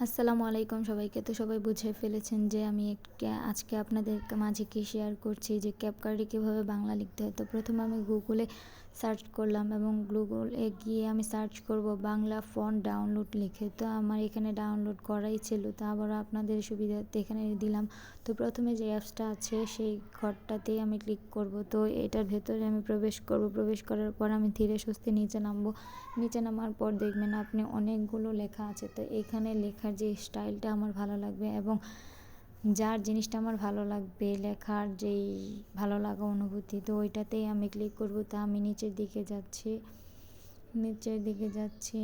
আসসালামু আলাইকুম সবাইকে। তো সবাই বুঝে ফেলেছেন যে আমি আজকে আপনাদের মাঝে কি শেয়ার করছি যে ক্যাপকার্ডে কীভাবে বাংলা লিখতে হয়। তো প্রথমে আমি গুগলে সার্চ করলাম এবং গুগলে গিয়ে আমি সার্চ করব বাংলা ফন্ট ডাউনলোড লিখে। তো আমার এখানে ডাউনলোড করাই ছিল, তো আবারও আপনাদের সুবিধার্থে এখানে দিলাম। তো প্রথমে যে অ্যাপসটা আছে সেই ঘরটাতেই আমি ক্লিক করব। তো এটার ভেতরে আমি প্রবেশ করব। প্রবেশ করার পর আমি ধীরে সুস্থে নিচে নামবো। নিচে নামার পর দেখবেন আপনি অনেকগুলো লেখা আছে। তো এখানে লেখার যে স্টাইলটা আমার ভালো লাগবে এবং যার জিনিসটা আমার ভালো লাগবে, লেখার যেই ভালো লাগা অনুভূতি, তো ওইটাতেই আমি ক্লিক করব। তা আমি নিচের দিকে যাচ্ছি।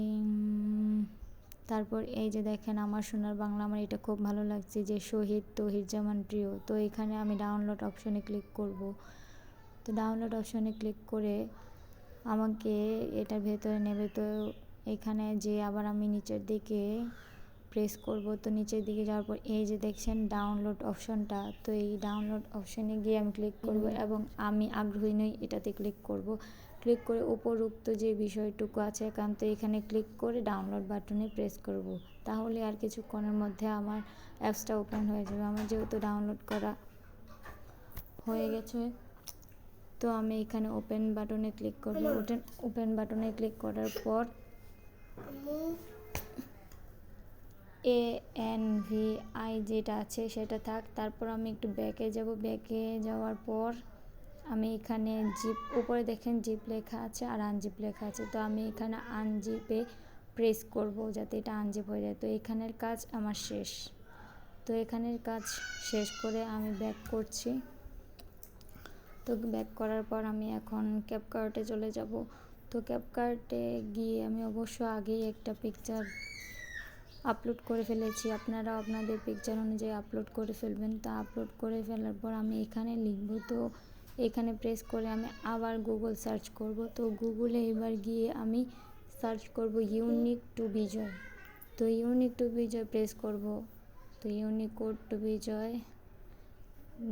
তারপর এই যে দেখেন আমার সোনার বাংলা, আমার এটা খুব ভালো লাগছে যে শহীদ তৌহিদুজ্জামান প্রিয়। তো এখানে আমি ডাউনলোড অপশনে ক্লিক করব। তো ডাউনলোড অপশনে ক্লিক করে আমাকে এটার ভেতরে নেবে। তো এখানে যে আবার আমি নিচের দিকে প্রেস করব। তো নিচের দিকে যাওয়ার পর এই যে দেখছেন ডাউনলোড অপশনটা, তো এই ডাউনলোড অপশনে গিয়ে আমি ক্লিক করব এবং আমি আগ্রহী নই এটাতে ক্লিক করব। ক্লিক করে উপরোক্ত যে বিষয়টুকু আছে একান্ত এখানে ক্লিক করে ডাউনলোড বাটনে প্রেস করব। তাহলে আর কিছুক্ষণের মধ্যে আমার অ্যাপসটা ওপেন হয়ে যাবে। আমার যেহেতু ডাউনলোড করা হয়ে গেছে, তো আমি এখানে ওপেন বাটনে ক্লিক করব। ওপেন বাটনে ক্লিক করার পর ANVI যেটা আছে সেটা থাক। তারপর আমি একটু ব্যাকে যাব। ব্যাকে যাওয়ার পর আমি এখানে জিপ, উপরে দেখেন জিপ লেখা আছে আর আনজিপ লেখা আছে। তো আমি এখানে আনজিপে প্রেস করব যাতে এটা আনজিপ হয়ে যায়। তো এখানের কাজ আমার শেষ। তো এখানের কাজ শেষ করে আমি ব্যাক করছি। তো ব্যাক করার পর আমি এখন ক্যাপকার্টে চলে যাব। তো ক্যাপকার্টে গিয়ে আমি অবশ্য আগেই একটা পিকচার আপলোড করে ফেলেছি। আপনারাও আপনাদের পিকচার অনুযায়ী আপলোড করে ফেলবেন। তা আপলোড করে ফেলার পর আমি এখানে লিখব। তো এখানে প্রেস করে আমি আবার গুগল সার্চ করব। তো গুগলে এবার গিয়ে আমি সার্চ করব ইউনিক টু বিজয়। তো ইউনিক টু বিজয় প্রেস করব। তো ইউনিকোড টু বিজয়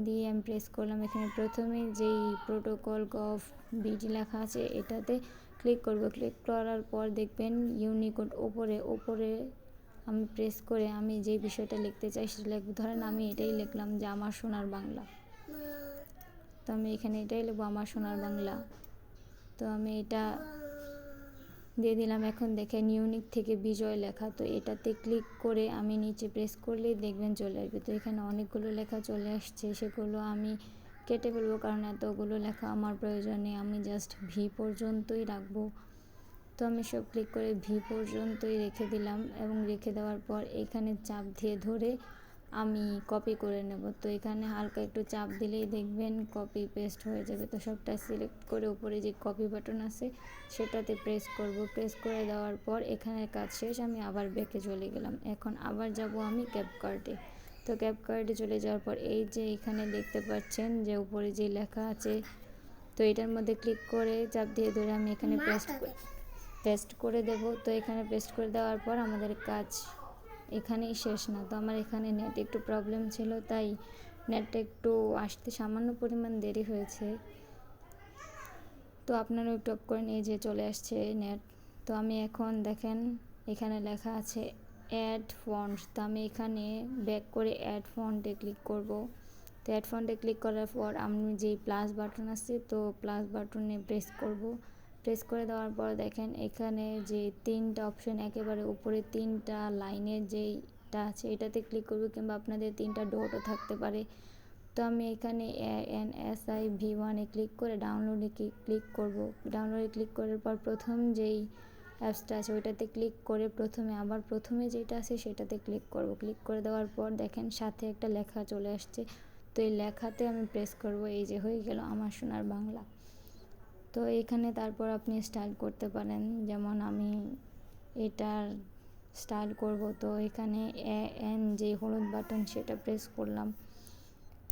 দিয়ে আমি প্রেস করলাম। এখানে প্রথমে যেই প্রোটোকল গভ বিডি লেখা আছে এটাতে ক্লিক করব। ক্লিক করার পর দেখবেন ইউনিকোড ওপরে আমি প্রেস করে আমি যে বিষয়টা লিখতে চাই সেটা লিখব। ধরেন আমি এটাই লিখলাম যে আমার সোনার বাংলা। তো আমি এখানে এটাই লিখব, আমার সোনার বাংলা। তো আমি এটা দিয়ে দিলাম। এখন দেখেন ইউনিক থেকে বিজয় লেখা। তো এটাতে ক্লিক করে আমি নিচে প্রেস করলেই দেখবেন চলে আসবে। তো এখানে অনেকগুলো লেখা চলে আসছে, সেগুলো আমি কেটে ফেলবো কারণ এতগুলো লেখা আমার প্রয়োজন নেই। আমি জাস্ট ভি পর্যন্তই রাখবো। তো আমি সব ক্লিক করে ভি পর্যন্তই রেখে দিলাম এবং রেখে দেওয়ার পর এখানে চাপ দিয়ে ধরে আমি কপি করে নেব। তো এখানে হালকা একটু চাপ দিলেই দেখবেন কপি পেস্ট হয়ে যাবে। তো সবটা সিলেক্ট করে উপরে যে কপি বাটন আছে সেটাতে প্রেস করব। প্রেস করে দেওয়ার পর এখানে কাজ শেষ। আমি আবার ব্যাকে চলে গেলাম। এখন আবার যাব আমি ক্যাপকার্টে। তো ক্যাপকার্টে চলে যাওয়ার পর এই যে এখানে দেখতে পাচ্ছেন যে উপরে যে লেখা আছে, তো এটার মধ্যে ক্লিক করে চাপ দিয়ে ধরে আমি এখানে পেস্ট করে দেব। তো এখানে পেস্ট করে দেওয়ার পর আমাদের কাজ এখানেই শেষ না। তো আমার এখানে নেট একটু প্রবলেম ছিল, তাই নেটটা একটু আসতে সামান্য পরিমাণ দেরি হয়েছে। তো আপনারাও একটু অফ করেন। এই যে চলে আসছে নেট। তো আমি এখন দেখেন এখানে লেখা আছে অ্যাড ফন্ট। তো আমি এখানে ব্যাক করে অ্যাড ফন্টে ক্লিক করব। তো অ্যাড ফন্টে ক্লিক করার পর আমি যেই প্লাস বাটন আছে তো প্লাস বাটনে প্রেস করব। প্রেস করে দেওয়ার পর দেখেন এখানে যে তিনটা অপশন একেবারে উপরে তিনটা লাইনের যেইটা আছে এটাতে ক্লিক করব, কিংবা আপনাদের তিনটা ডটও থাকতে পারে। তো আমি এখানে ANSIV1 ক্লিক করে ডাউনলোডে ক্লিক করব। ডাউনলোডে ক্লিক করার পর প্রথম যেই অ্যাপসটা আছে ওইটাতে ক্লিক করে প্রথমে যেটা আছে সেটাতে ক্লিক করব। ক্লিক করে দেওয়ার পর দেখেন সাথে একটা লেখা চলে আসছে। তো এই লেখাতে আমি প্রেস করব। এই যে হয়ে গেল আমার সোনার বাংলা। তো এখানে তারপর আপনি স্টাইল করতে পারেন, যেমন আমি এটার স্টাইল করব। তো এখানে যে হলুদ বাটন সেটা প্রেস করলাম।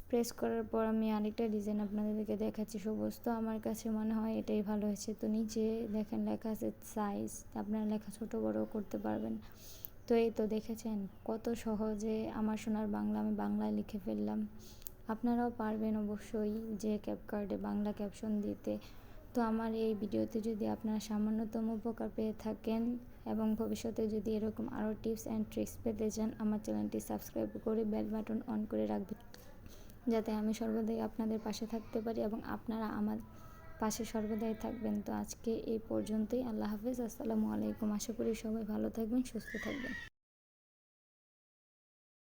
প্রেস করার পর আমি আরেকটা ডিজাইন আপনাদেরকে দেখাচ্ছি সবুজ। তো আমার কাছে মনে হয় এটাই ভালো হয়েছে। তো নিচে দেখেন লেখা আছে সাইজ, আপনারা লেখা ছোট বড় করতে পারবেন। তো এই তো দেখেছেন কত সহজে আমার সোনার বাংলা আমি বাংলায় লিখে ফেললাম। আপনারাও পারবেন অবশ্যই যে ক্যাপকার্ডে বাংলা ক্যাপশন দিতে। তো আমার এই ভিডিওতে যদি আপনারা সামান্যতম উপকার পেয়ে থাকেন এবং ভবিষ্যতে যদি এরকম আরও টিপস অ্যান্ড ট্রিক্স পেতে চান, আমার চ্যানেলটি সাবস্ক্রাইব করে বেল বাটন অন করে রাখবেন, যাতে আমি সর্বদাই আপনাদের পাশে থাকতে পারি এবং আপনারা আমার পাশে সর্বদাই থাকবেন। তো আজকে এই পর্যন্তই। আল্লাহ হাফেজ। আসসালামু আলাইকুম। আশা করি সবাই ভালো থাকবেন, সুস্থ থাকবেন।